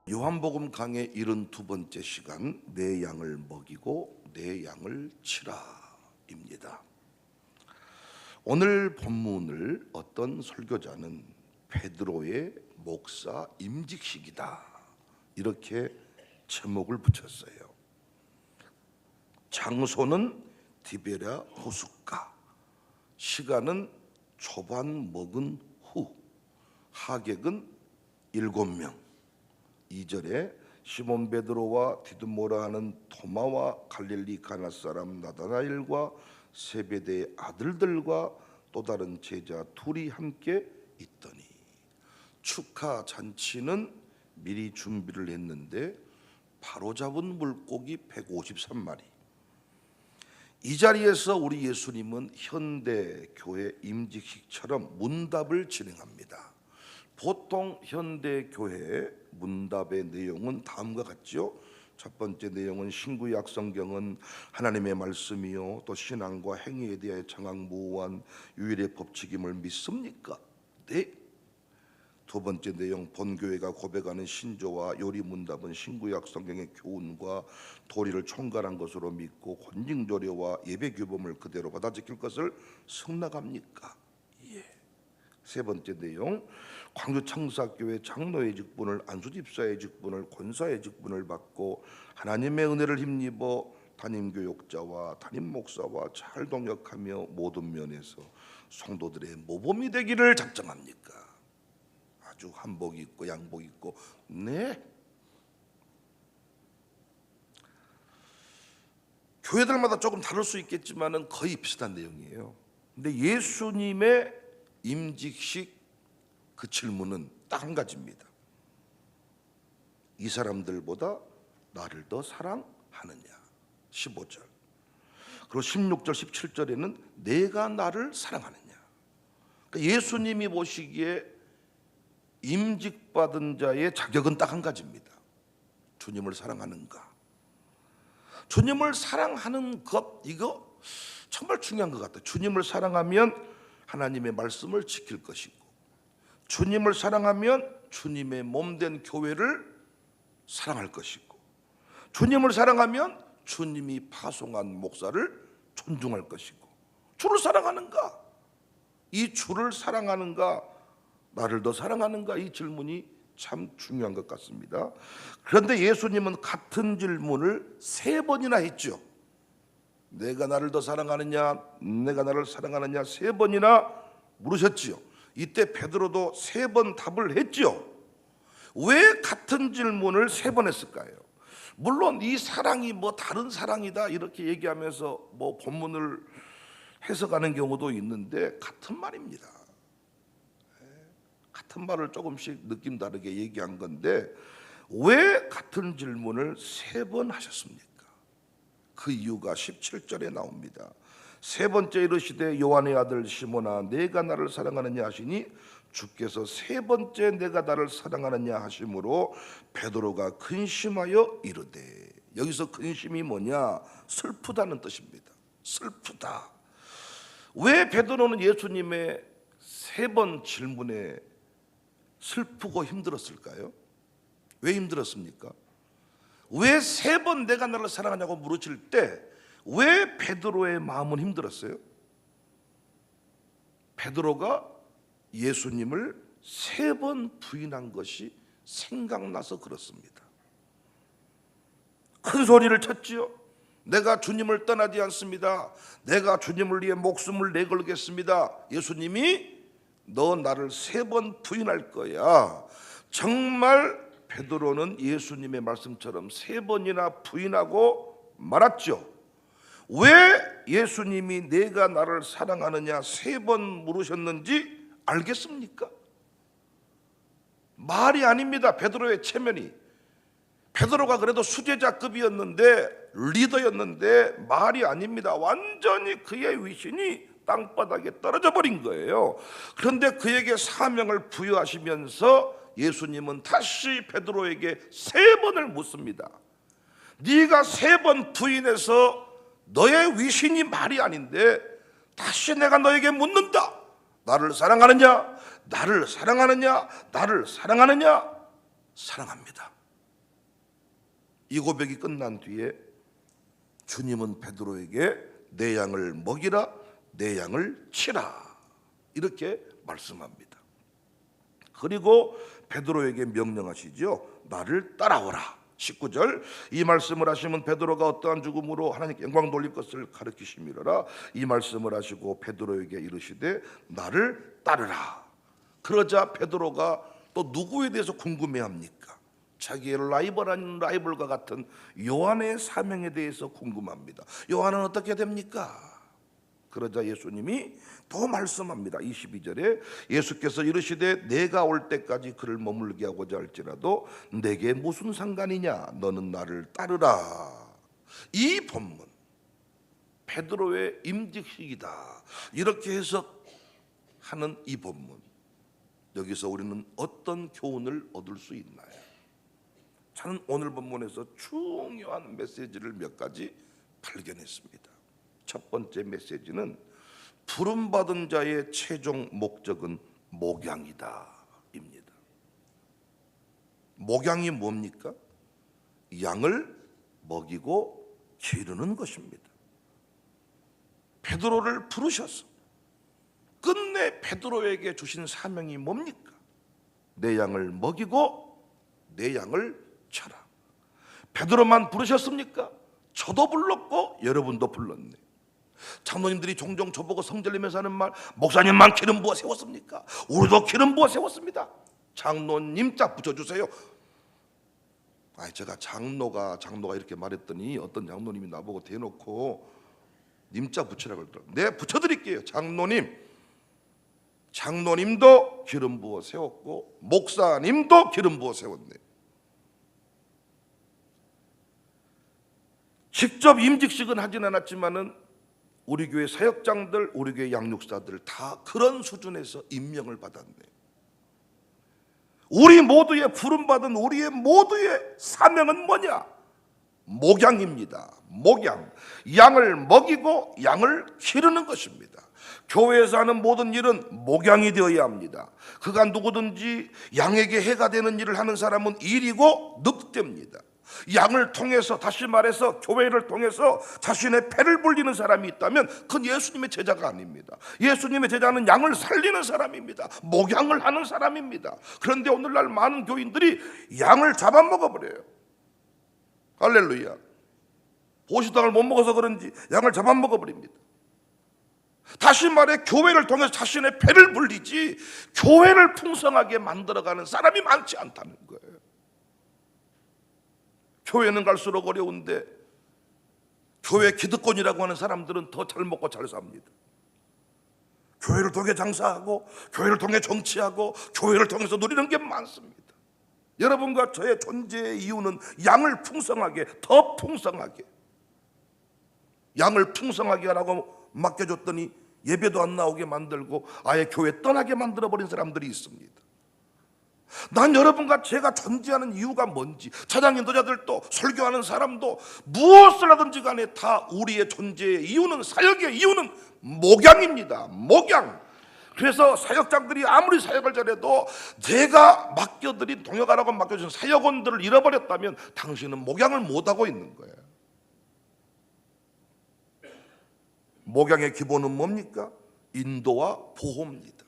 요한복음 강의 72번째 시간, 내 양을 먹이고 내 양을 치라입니다. 오늘 본문을 어떤 설교자는 베드로의 목사 임직식이다 이렇게 제목을 붙였어요. 장소는 디베랴 호숫가, 시간은 초반 먹은 후, 하객은 7명. 2절에 시몬 베드로와 디두모라 하는 도마와 갈릴리 가나 사람 나다나엘과 세베대의 아들들과 또 다른 제자 둘이 함께 있더니, 축하 잔치는 미리 준비를 했는데 바로 잡은 물고기 153마리. 이 자리에서 우리 예수님은 현대 교회 임직식처럼 문답을 진행합니다. 보통 현대 교회의 문답의 내용은 다음과 같죠. 첫 번째 내용은 신구약 성경은 하나님의 말씀이요 또 신앙과 행위에 대해 장황무후한 유일의 법칙임을 믿습니까? 네. 두 번째 내용, 본교회가 고백하는 신조와 요리 문답은 신구약 성경의 교훈과 도리를 총괄한 것으로 믿고 권징조례와 예배 규범을 그대로 받아 지킬 것을 승낙합니까? 예. 세 번째 내용, 광주 청사교회 장로의 직분을, 안수집사의 직분을, 권사의 직분을 받고 하나님의 은혜를 힘입어 담임교육자와 담임목사와 잘 동역하며 모든 면에서 성도들의 모범이 되기를 작정합니까? 아주 한복 입고 양복 입고. 네. 교회들마다 조금 다를 수 있겠지만은 거의 비슷한 내용이에요. 근데 예수님의 임직식 그 질문은 딱 한 가지입니다. 이 사람들보다 나를 더 사랑하느냐? 15절. 그리고 16절 17절에는 내가 나를 사랑하느냐? 그러니까 예수님이 보시기에 임직받은 자의 자격은 딱 한 가지입니다. 주님을 사랑하는가? 주님을 사랑하는 것, 이거 정말 중요한 것 같아요. 주님을 사랑하면 하나님의 말씀을 지킬 것이고, 주님을 사랑하면 주님의 몸된 교회를 사랑할 것이고, 주님을 사랑하면 주님이 파송한 목사를 존중할 것이고, 주를 사랑하는가? 이 주를 사랑하는가? 나를 더 사랑하는가? 이 질문이 참 중요한 것 같습니다. 그런데 예수님은 같은 질문을 3번이나 했죠. 내가 나를 더 사랑하느냐, 내가 나를 사랑하느냐 3번이나 물으셨지요. 이때 베드로도 3번 답을 했죠. 왜 같은 질문을 3번 했을까요? 물론 이 사랑이 뭐 다른 사랑이다 이렇게 얘기하면서 뭐 본문을 해석하는 경우도 있는데 같은 말입니다. 같은 말을 조금씩 느낌 다르게 얘기한 건데 왜 같은 질문을 3번 하셨습니까? 그 이유가 17절에 나옵니다. 세 번째 이르시되 요한의 아들 시몬아 내가 나를 사랑하느냐 하시니 주께서 세 번째 내가 나를 사랑하느냐 하심으로 베드로가 근심하여 이르되, 여기서 근심이 뭐냐? 슬프다는 뜻입니다. 슬프다. 왜 베드로는 예수님의 3번 질문에 슬프고 힘들었을까요? 왜 힘들었습니까? 왜 3번 내가 나를 사랑하냐고 물으실 때 왜 베드로의 마음은 힘들었어요? 베드로가 예수님을 3번 부인한 것이 생각나서 그렇습니다. 큰 소리를 쳤지요. 내가 주님을 떠나지 않습니다. 내가 주님을 위해 목숨을 내걸겠습니다. 예수님이 너 나를 3번 부인할 거야. 정말 베드로는 예수님의 말씀처럼 3번이나 부인하고 말았죠. 왜 예수님이 내가 나를 사랑하느냐 3번 물으셨는지 알겠습니까? 말이 아닙니다. 베드로의 체면이. 베드로가 그래도 수제자급이었는데, 리더였는데 말이 아닙니다. 완전히 그의 위신이 땅바닥에 떨어져 버린 거예요. 그런데 그에게 사명을 부여하시면서 예수님은 다시 베드로에게 3번을 묻습니다. 네가 3번 부인해서 너의 위신이 말이 아닌데 다시 내가 너에게 묻는다. 나를 사랑하느냐? 나를 사랑하느냐? 나를 사랑하느냐? 사랑합니다. 이 고백이 끝난 뒤에 주님은 베드로에게 내 양을 먹이라, 내 양을 치라 이렇게 말씀합니다. 그리고 베드로에게 명령하시죠. 나를 따라오라. 19절 이 말씀을 하시면 베드로가 어떠한 죽음으로 하나님께 영광 돌릴 것을 가르치심이로라. 이 말씀을 하시고 베드로에게 이르시되 나를 따르라. 그러자 베드로가 또 누구에 대해서 궁금해합니까? 자기의 라이벌과 같은 요한의 사명에 대해서 궁금합니다. 요한은 어떻게 됩니까? 그러자 예수님이 또 말씀합니다. 22절에 예수께서 이르시되 내가 올 때까지 그를 머물게 하고자 할지라도 내게 무슨 상관이냐, 너는 나를 따르라. 이 본문 베드로의 임직식이다 이렇게 해석하는 이 본문, 여기서 우리는 어떤 교훈을 얻을 수 있나요? 저는 오늘 본문에서 중요한 메시지를 몇 가지 발견했습니다. 첫 번째 메시지는 부름받은 자의 최종 목적은 목양이다 입니다. 목양이 뭡니까? 양을 먹이고 기르는 것입니다. 베드로를 부르셔서 끝내 베드로에게 주신 사명이 뭡니까? 내 양을 먹이고 내 양을 쳐라. 베드로만 부르셨습니까? 저도 불렀고 여러분도 불렀네. 장로님들이 종종 저보고 성질내면서 하는 말, 목사님만 기름 부어 세웠습니까? 우리도 기름 부어 세웠습니다. 장로님 자 붙여주세요. 제가 장로가 이렇게 말했더니 어떤 장로님이 나보고 대놓고 님자 붙이라고 그러더라고요. 네, 붙여드릴게요. 장로님도 기름 부어 세웠고 목사님도 기름 부어 세웠네. 직접 임직식은 하진 않았지만은 우리 교회 사역장들, 우리 교회 양육사들 다 그런 수준에서 임명을 받았네. 우리 모두의 부름받은 우리의 모두의 사명은 뭐냐? 목양입니다. 목양. 양을 먹이고 양을 기르는 것입니다. 교회에서 하는 모든 일은 목양이 되어야 합니다. 그가 누구든지 양에게 해가 되는 일을 하는 사람은 일이고 늑대입니다. 양을 통해서, 다시 말해서 교회를 통해서 자신의 패를 불리는 사람이 있다면 그건 예수님의 제자가 아닙니다. 예수님의 제자는 양을 살리는 사람입니다. 목양을 하는 사람입니다. 그런데 오늘날 많은 교인들이 양을 잡아먹어버려요. 할렐루야. 보시당을 못 먹어서 그런지 양을 잡아먹어버립니다. 다시 말해 교회를 통해서 자신의 패를 불리지 교회를 풍성하게 만들어가는 사람이 많지 않다는 거예요. 교회는 갈수록 어려운데 교회 기득권이라고 하는 사람들은 더 잘 먹고 잘 삽니다. 교회를 통해 장사하고 교회를 통해 정치하고 교회를 통해서 누리는 게 많습니다. 여러분과 저의 존재의 이유는 양을 풍성하게, 더 풍성하게, 양을 풍성하게 하라고 맡겨줬더니 예배도 안 나오게 만들고 아예 교회 떠나게 만들어버린 사람들이 있습니다. 난 여러분과 제가 존재하는 이유가 뭔지, 찬양 인도자들도 설교하는 사람도 무엇을 하든지 간에 다 우리의 존재의 이유는, 사역의 이유는 목양입니다. 목양. 그래서 사역장들이 아무리 사역을 잘해도 내가 맡겨드린, 동역하라고 맡겨준 사역원들을 잃어버렸다면 당신은 목양을 못하고 있는 거예요. 목양의 기본은 뭡니까? 인도와 보호입니다.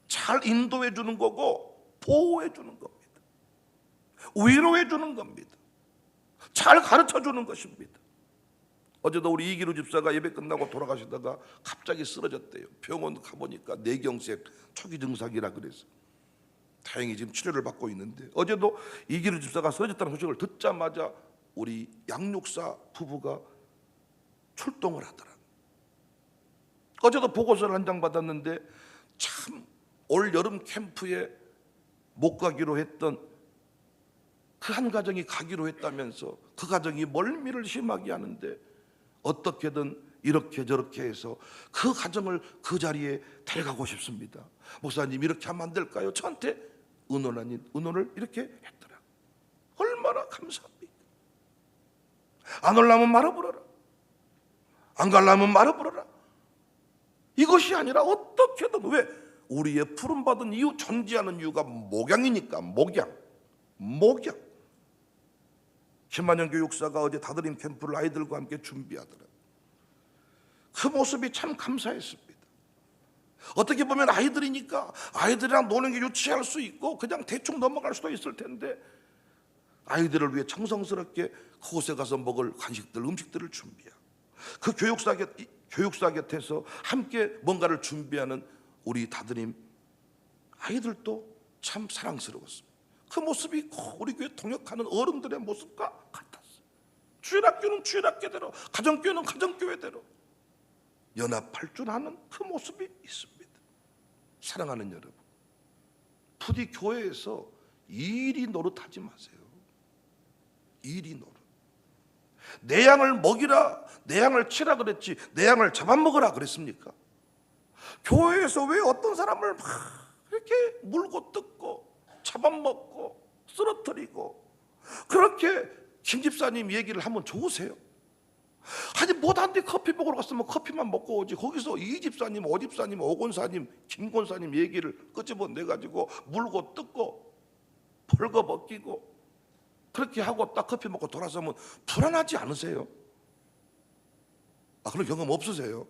잘 인도해 주는 거고 보호해 주는 겁니다. 위로해 주는 겁니다. 잘 가르쳐 주는 것입니다. 어제도 우리 이기루 집사가 예배 끝나고 돌아가시다가 갑자기 쓰러졌대요. 병원 가보니까 뇌경색 초기 증상이라 그래서 다행히 지금 치료를 받고 있는데, 어제도 이기루 집사가 쓰러졌다는 소식을 듣자마자 우리 양육사 부부가 출동을 하더라. 어제도 보고서를 한 장 받았는데 참 올 여름 캠프에 못 가기로 했던 그 한 가정이 가기로 했다면서 그 가정이 멀미를 심하게 하는데 어떻게든 이렇게 저렇게 해서 그 가정을 그 자리에 데려가고 싶습니다. 목사님 이렇게 하면 안 될까요? 저한테 의논 아닌 의논을 이렇게 했더라. 얼마나 감사합니까? 안 올라면 말아버려라. 안 가려면 말아버려라. 이것이 아니라 어떻게든, 왜? 우리의 부름받은 이유, 존재하는 이유가 목양이니까. 목양. 김만영 교육사가 어제 다드림 캠프를 아이들과 함께 준비하더라. 그 모습이 참 감사했습니다. 어떻게 보면 아이들이니까 아이들이랑 노는 게 유치할 수 있고 그냥 대충 넘어갈 수도 있을 텐데, 아이들을 위해 정성스럽게 그곳에 가서 먹을 간식들, 음식들을 준비하고 그 교육사 곁에서 함께 뭔가를 준비하는 우리 다드림 아이들도 참 사랑스러웠습니다. 그 모습이 우리 교회 동역하는 어른들의 모습과 같았어요. 주일학교는 주일학교대로, 가정교회는 가정교회대로 연합할 줄 아는 그 모습이 있습니다. 사랑하는 여러분, 부디 교회에서 이리 노릇하지 마세요. 이리 노릇. 내 양을 먹이라, 내 양을 치라 그랬지 내 양을 잡아먹으라 그랬습니까? 교회에서 왜 어떤 사람을 막 이렇게 물고 뜯고 잡아먹고 쓰러뜨리고, 그렇게 김 집사님 얘기를 하면 좋으세요? 아니 못한데 커피 먹으러 갔으면 커피만 먹고 오지, 거기서 이 집사님, 오 집사님, 오 권사님, 김 권사님 얘기를 끄집어내가지고 물고 뜯고 벌거벗기고 그렇게 하고 딱 커피 먹고 돌아서면 불안하지 않으세요? 그런 경험 없으세요?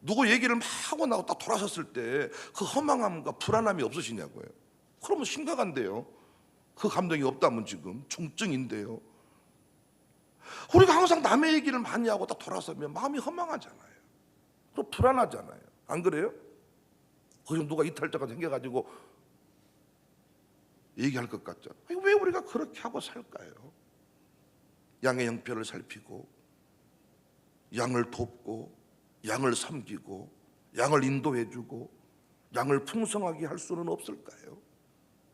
누구 얘기를 막 하고 나고 딱 돌아섰을 때 그 허망함과 불안함이 없으시냐고요? 그러면 심각한데요. 그 감정이 없다면 지금 중증인데요. 우리가 항상 남의 얘기를 많이 하고 딱 돌아서면 마음이 허망하잖아요. 또 불안하잖아요. 안 그래요? 거기서 누가 이탈자가 생겨가지고 얘기할 것 같죠. 왜 우리가 그렇게 하고 살까요? 양의 형편을 살피고 양을 돕고 양을 섬기고 양을 인도해주고 양을 풍성하게 할 수는 없을까요?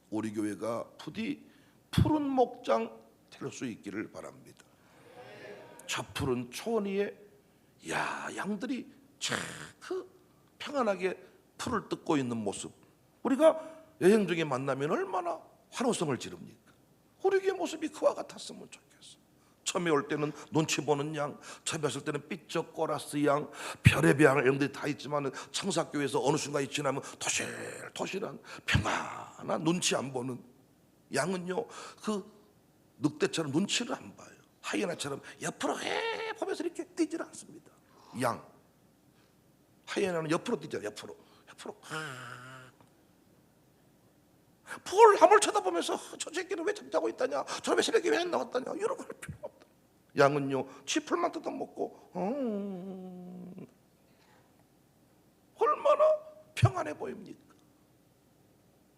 우리 교회가 부디 푸른 목장 될 수 있기를 바랍니다. 저 푸른 초원 위에 양들이 그 평안하게 풀을 뜯고 있는 모습, 우리가 여행 중에 만나면 얼마나 환호성을 지릅니까? 우리 교회 모습이 그와 같았으면 좋겠어. 처음에 올 때는 눈치 보는 양, 처음에 왔을 때는 삐쩍 꼬라스 양, 별의별 양들이 다 있지만 청사교회에서 어느 순간이 지나면 토실토실한 평안한 눈치 안 보는 양은요, 그 늑대처럼 눈치를 안 봐요. 하이에나처럼 옆으로 보면서 이렇게 뛰질 않습니다. 양, 하이에나는 옆으로 뛰잖아요. 옆으로 뭘 함을 쳐다보면서 저 새끼는 왜 잠자고 있다냐, 저놈의 새끼 왜 안 나왔다냐, 이런 거 할 필요 없다. 양은요, 쥐풀만 뜯어먹고 얼마나 평안해 보입니까?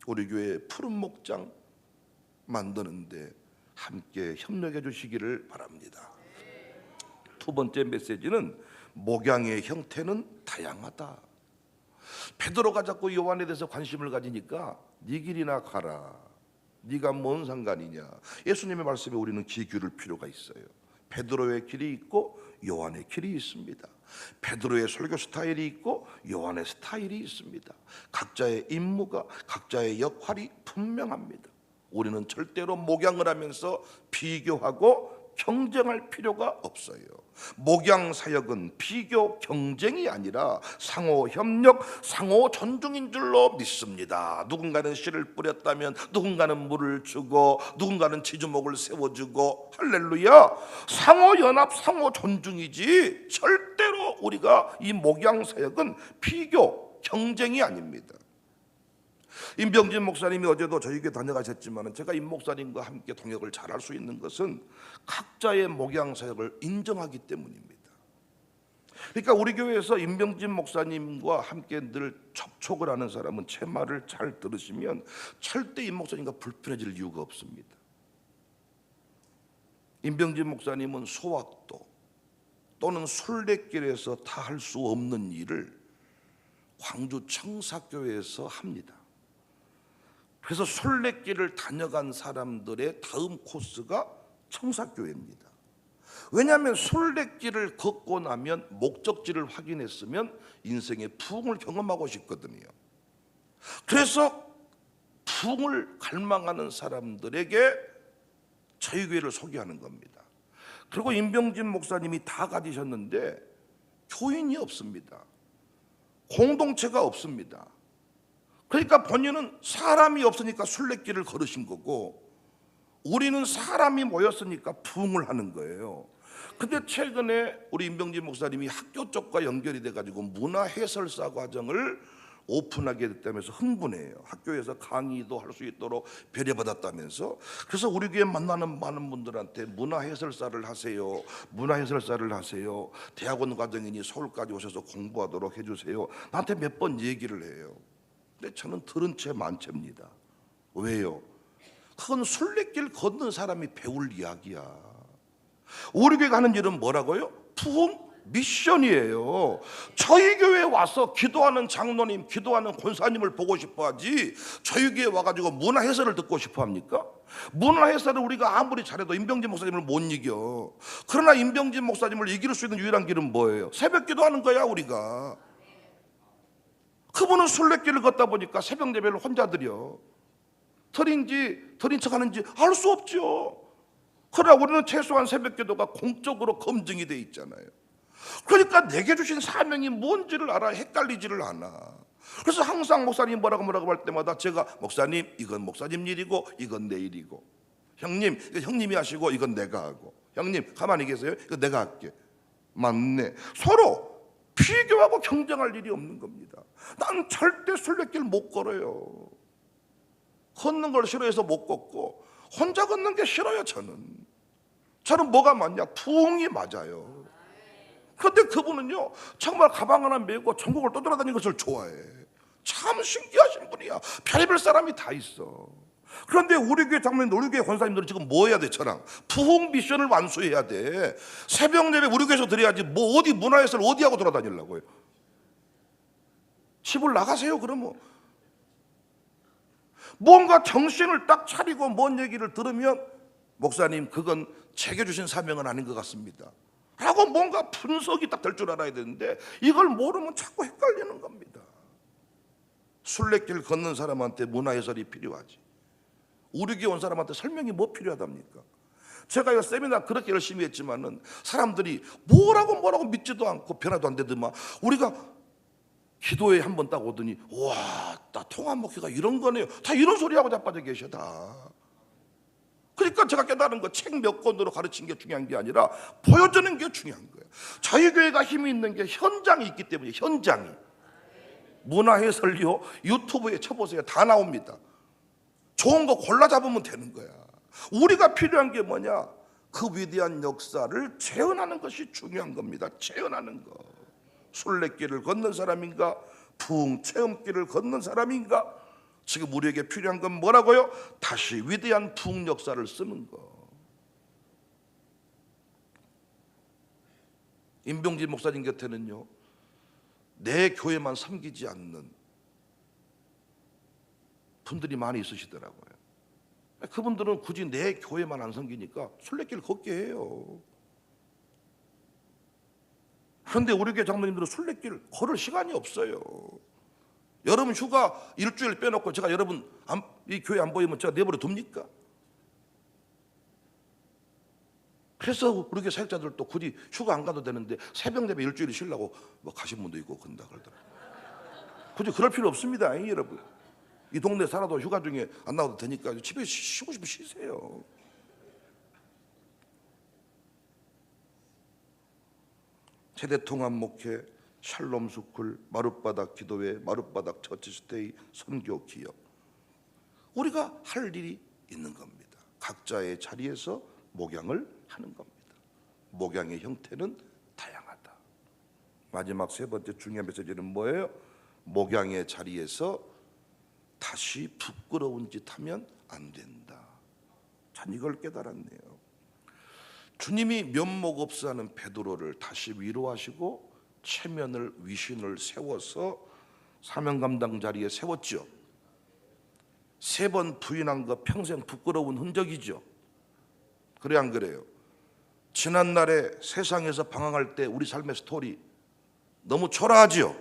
우리 교회 푸른 목장 만드는데 함께 협력해 주시기를 바랍니다. 두 번째 메시지는 목양의 형태는 다양하다. 베드로가 자꾸 요한에 대해서 관심을 가지니까 네 길이나 가라, 네가 뭔 상관이냐. 예수님의 말씀에 우리는 귀 기울일 필요가 있어요. 베드로의 길이 있고 요한의 길이 있습니다. 베드로의 설교 스타일이 있고 요한의 스타일이 있습니다. 각자의 임무가, 각자의 역할이 분명합니다. 우리는 절대로 목양을 하면서 비교하고 경쟁할 필요가 없어요. 목양 사역은 비교 경쟁이 아니라 상호 협력, 상호 존중인 줄로 믿습니다. 누군가는 씨를 뿌렸다면 누군가는 물을 주고 누군가는 지주목을 세워주고, 할렐루야. 상호 연합, 상호 존중이지 절대로 우리가 이 목양 사역은 비교 경쟁이 아닙니다. 임병진 목사님이 어제도 저희에게 다녀가셨지만 제가 임 목사님과 함께 동역을 잘할 수 있는 것은 각자의 목양 사역을 인정하기 때문입니다. 그러니까 우리 교회에서 임병진 목사님과 함께 늘 접촉을 하는 사람은 제 말을 잘 들으시면 절대 임 목사님과 불편해질 이유가 없습니다. 임병진 목사님은 소학도 또는 순례길에서 다 할 수 없는 일을 광주 청사교회에서 합니다. 그래서 순례길을 다녀간 사람들의 다음 코스가 청사교회입니다. 왜냐하면 순례길을 걷고 나면 목적지를 확인했으면 인생의 부흥을 경험하고 싶거든요. 그래서 부흥을 갈망하는 사람들에게 저희 교회를 소개하는 겁니다. 그리고 임병진 목사님이 다 가지셨는데 교인이 없습니다. 공동체가 없습니다. 그러니까 본인은 사람이 없으니까 순례길을 걸으신 거고, 우리는 사람이 모였으니까 부흥을 하는 거예요. 근데 최근에 우리 임병진 목사님이 학교 쪽과 연결이 돼가지고 문화해설사 과정을 오픈하게 됐다면서 흥분해요. 학교에서 강의도 할 수 있도록 배려받았다면서. 그래서 우리 교회 만나는 많은 분들한테 문화해설사를 하세요, 문화해설사를 하세요, 대학원 과정이니 서울까지 오셔서 공부하도록 해주세요, 나한테 몇 번 얘기를 해요. 근데 저는 들은 채 만채입니다. 왜요? 그건 순례길 걷는 사람이 배울 이야기야. 우리 교회 가는 일은 뭐라고요? 부흥 미션이에요. 저희 교회에 와서 기도하는 장로님, 기도하는 권사님을 보고 싶어 하지, 저희 교회에 와가지고 문화 해설을 듣고 싶어 합니까? 문화 해설을 우리가 아무리 잘해도 임병진 목사님을 못 이겨. 그러나 임병진 목사님을 이길 수 있는 유일한 길은 뭐예요? 새벽 기도하는 거야 우리가. 그분은 순례길을 걷다 보니까 새벽 예배를 혼자 드려. 들인지 들인 척 하는지 알 수 없죠. 그러나 우리는 최소한 새벽 기도가 공적으로 검증이 돼 있잖아요. 그러니까 내게 주신 사명이 뭔지를 알아. 헷갈리지를 않아. 그래서 항상 목사님 뭐라고 할 때마다 제가, 목사님 이건 목사님 일이고 이건 내 일이고, 형님 이건 형님이 하시고 이건 내가 하고, 형님 가만히 계세요, 이거 내가 할게. 맞네. 서로 비교하고 경쟁할 일이 없는 겁니다. 난 절대 순례길 못 걸어요. 걷는 걸 싫어해서 못 걷고, 혼자 걷는 게 싫어요. 저는 뭐가 맞냐? 부흥이 맞아요. 그런데 그분은요, 정말 가방 하나 메고 전국을 떠돌아다니는 것을 좋아해. 참 신기하신 분이야. 별의별 사람이 다 있어. 그런데 우리 교회 장로님, 우리 교회 권사님들은 지금 뭐 해야 돼? 저랑 부흥 미션을 완수해야 돼. 새벽 예배 우리 교회에서 드려야지 뭐 어디 문화예술 어디 하고 돌아다니려고요? 집을 나가세요. 그러면 뭔가 정신을 딱 차리고 뭔 얘기를 들으면, 목사님 그건 제게 주신 사명은 아닌 것 같습니다 라고 뭔가 분석이 딱 될 줄 알아야 되는데, 이걸 모르면 자꾸 헷갈리는 겁니다. 순례길 걷는 사람한테 문화해설이 필요하지, 우리 교회 온 사람한테 설명이 뭐 필요하답니까? 제가 이 세미나 그렇게 열심히 했지만은 사람들이 뭐라고 믿지도 않고 변화도 안 되더만, 우리가 기도회 한 번 딱 오더니 와, 나 통합 목회가 이런 거네요, 다 이런 소리하고 자빠져 계셔 다. 그러니까 제가 깨달은 거, 책 몇 권으로 가르친 게 중요한 게 아니라 보여주는 게 중요한 거예요. 저희 교회가 힘이 있는 게 현장이 있기 때문에. 현장이 문화해설요, 유튜브에 쳐보세요, 다 나옵니다. 좋은 거 골라 잡으면 되는 거야. 우리가 필요한 게 뭐냐? 그 위대한 역사를 재현하는 것이 중요한 겁니다. 재현하는 거. 순례길을 걷는 사람인가? 부흥 체험길을 걷는 사람인가? 지금 우리에게 필요한 건 뭐라고요? 다시 위대한 부흥 역사를 쓰는 거. 임병진 목사님 곁에는요, 내 교회만 섬기지 않는 분들이 많이 있으시더라고요. 그분들은 굳이 내 교회만 안 섬기니까 순례길 걷게 해요. 그런데 우리 교회 장로님들은 순례길 걸을 시간이 없어요. 여러분 휴가 일주일 빼놓고 제가 여러분 이 교회 안 보이면 제가 내버려 둡니까? 그래서 우리 교회 사역자들도 굳이 휴가 안 가도 되는데 새벽 예배 일주일 쉬려고 뭐 가신 분도 있고 그런다 그러더라고요. 굳이 그럴 필요 없습니다, 여러분. 이 동네 살아도 휴가 중에 안 나와도 되니까 집에 쉬고 싶으면 쉬세요. 세대통합 목회, 샬롬 스쿨, 마룻바닥 기도회, 마룻바닥 처치스테이, 선교 기업, 우리가 할 일이 있는 겁니다. 각자의 자리에서 목양을 하는 겁니다. 목양의 형태는 다양하다. 마지막 세 번째 중요한 메시지는 뭐예요? 목양의 자리에서 다시 부끄러운 짓 하면 안 된다. 전 이걸 깨달았네요. 주님이 면목 없어 하는 베드로를 다시 위로하시고 체면을, 위신을 세워서 사명 감당 자리에 세웠죠. 3번 부인한 거 평생 부끄러운 흔적이죠. 그래 안 그래요? 지난날에 세상에서 방황할 때 우리 삶의 스토리 너무 초라하죠.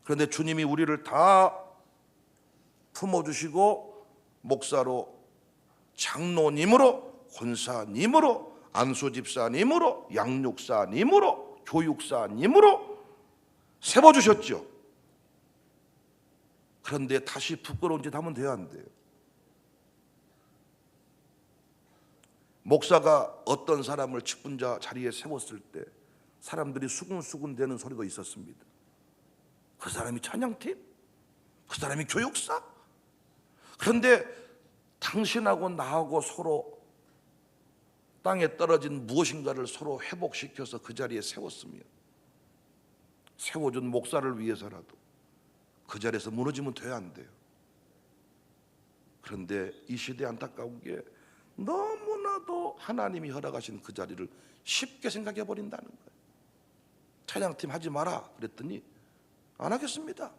그런데 주님이 우리를 다 품어주시고 목사로, 장로님으로, 권사님으로, 안수집사님으로, 양육사님으로, 교육사님으로 세워주셨죠. 그런데 다시 부끄러운 짓 하면 돼요, 안 돼요? 목사가 어떤 사람을 직분자 자리에 세웠을 때 사람들이 수군수군 대는 소리도 있었습니다. 그 사람이 찬양팀? 그 사람이 교육사? 그런데 당신하고 나하고 서로 땅에 떨어진 무엇인가를 서로 회복시켜서 그 자리에 세웠으면, 세워준 목사를 위해서라도 그 자리에서 무너지면 돼야 안 돼요. 그런데 이 시대에 안타까운 게 너무나도 하나님이 허락하신 그 자리를 쉽게 생각해 버린다는 거예요. 찬양팀 하지 마라 그랬더니 안 하겠습니다.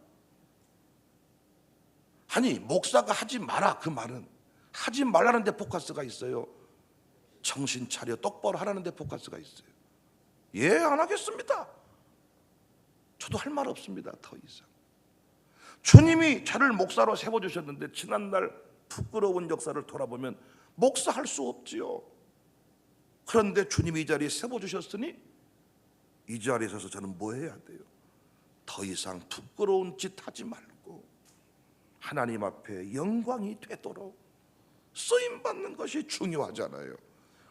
아니, 목사가 하지 마라, 그 말은 하지 말라는 데 포커스가 있어요. 정신 차려 똑바로 하라는 데 포커스가 있어요. 예, 안 하겠습니다. 저도 할 말 없습니다. 더 이상. 주님이 저를 목사로 세워주셨는데 지난날 부끄러운 역사를 돌아보면 목사할 수 없지요. 그런데 주님이 이 자리에 세워주셨으니 이 자리에 서서 저는 뭐 해야 돼요? 더 이상 부끄러운 짓 하지 말고 하나님 앞에 영광이 되도록 쓰임받는 것이 중요하잖아요.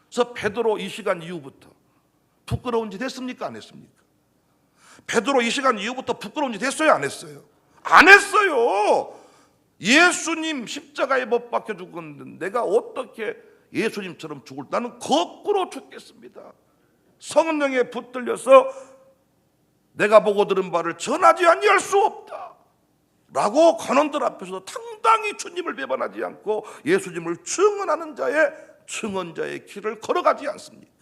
그래서 베드로 이 시간 이후부터 부끄러운 짓 했습니까? 안 했습니까? 베드로 이 시간 이후부터 부끄러운 짓 했어요? 안 했어요? 안 했어요. 예수님 십자가에 못 박혀 죽었는데 내가 어떻게 예수님처럼 죽을, 나는 거꾸로 죽겠습니다. 성령에 붙들려서 내가 보고 들은 바를 전하지 아니할 수 없다 라고 관원들 앞에서 당당히 주님을 배반하지 않고 예수님을 증언하는 자의 증언자의 길을 걸어가지 않습니까?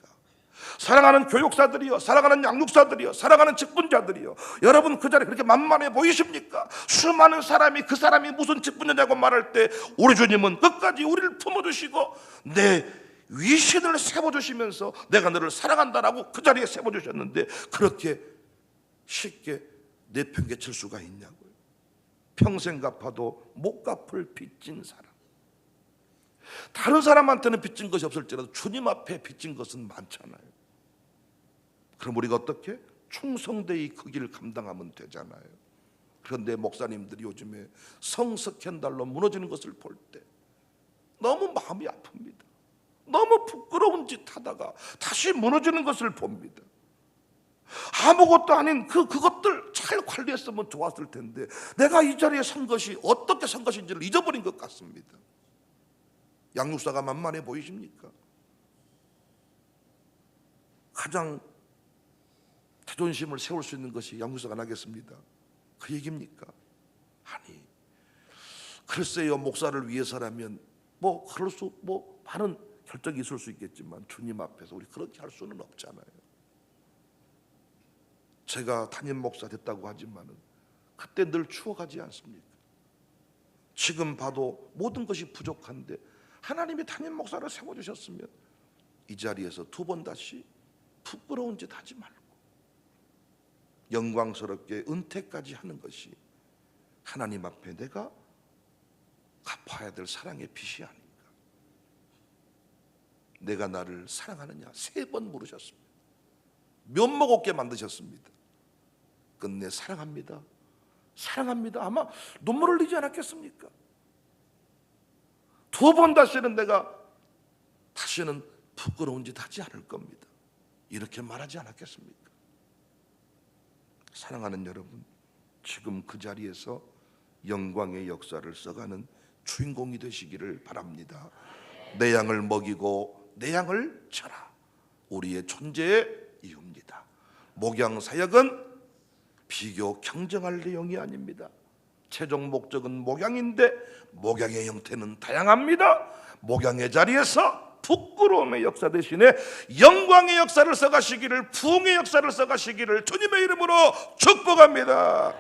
사랑하는 교육사들이요, 사랑하는 양육사들이요, 사랑하는 직분자들이요, 여러분 그 자리에 그렇게 만만해 보이십니까? 수많은 사람이 그 사람이 무슨 직분자냐고 말할 때 우리 주님은 끝까지 우리를 품어주시고 내 위신을 세워주시면서 내가 너를 사랑한다라고 그 자리에 세워주셨는데 그렇게 쉽게 내팽개칠 수가 있냐고요. 평생 갚아도 못 갚을 빚진 사람, 다른 사람한테는 빚진 것이 없을지라도 주님 앞에 빚진 것은 많잖아요. 그럼 우리가 어떻게? 충성되이 그 길을 감당하면 되잖아요. 그런데 목사님들이 요즘에 성스캔들로 무너지는 것을 볼 때 너무 마음이 아픕니다. 너무 부끄러운 짓 하다가 다시 무너지는 것을 봅니다. 아무것도 아닌 그것들 잘 관리했으면 좋았을 텐데 내가 이 자리에 선 것이 어떻게 선 것인지를 잊어버린 것 같습니다. 양육사가 만만해 보이십니까? 가장 자존심을 세울 수 있는 것이 양육사가 나겠습니다. 그 얘기입니까? 아니, 글쎄요, 목사를 위해서라면 뭐 그럴 수, 뭐 많은 결정이 있을 수 있겠지만 주님 앞에서 우리 그렇게 할 수는 없잖아요. 제가 담임 목사 됐다고 하지만은 그때 늘 추억하지 않습니까? 지금 봐도 모든 것이 부족한데 하나님이 담임 목사를 세워주셨으면 이 자리에서 두 번 다시 부끄러운 짓 하지 말고 영광스럽게 은퇴까지 하는 것이 하나님 앞에 내가 갚아야 될 사랑의 빚이 아닌가. 내가 나를 사랑하느냐 3번 물으셨습니다. 면목 없게 만드셨습니다. 끝내 사랑합니다, 사랑합니다. 아마 눈물을 흘리지 않았겠습니까? 2번 다시는 내가 다시는 부끄러운 짓 하지 않을 겁니다. 이렇게 말하지 않았겠습니까? 사랑하는 여러분, 지금 그 자리에서 영광의 역사를 써가는 주인공이 되시기를 바랍니다. 내 양을 먹이고 내 양을 쳐라, 우리의 존재의 이유입니다. 목양 사역은 비교 경쟁할 내용이 아닙니다. 최종 목적은 목양인데 목양의 형태는 다양합니다. 목양의 자리에서 부끄러움의 역사 대신에 영광의 역사를 써가시기를, 부흥의 역사를 써가시기를 주님의 이름으로 축복합니다.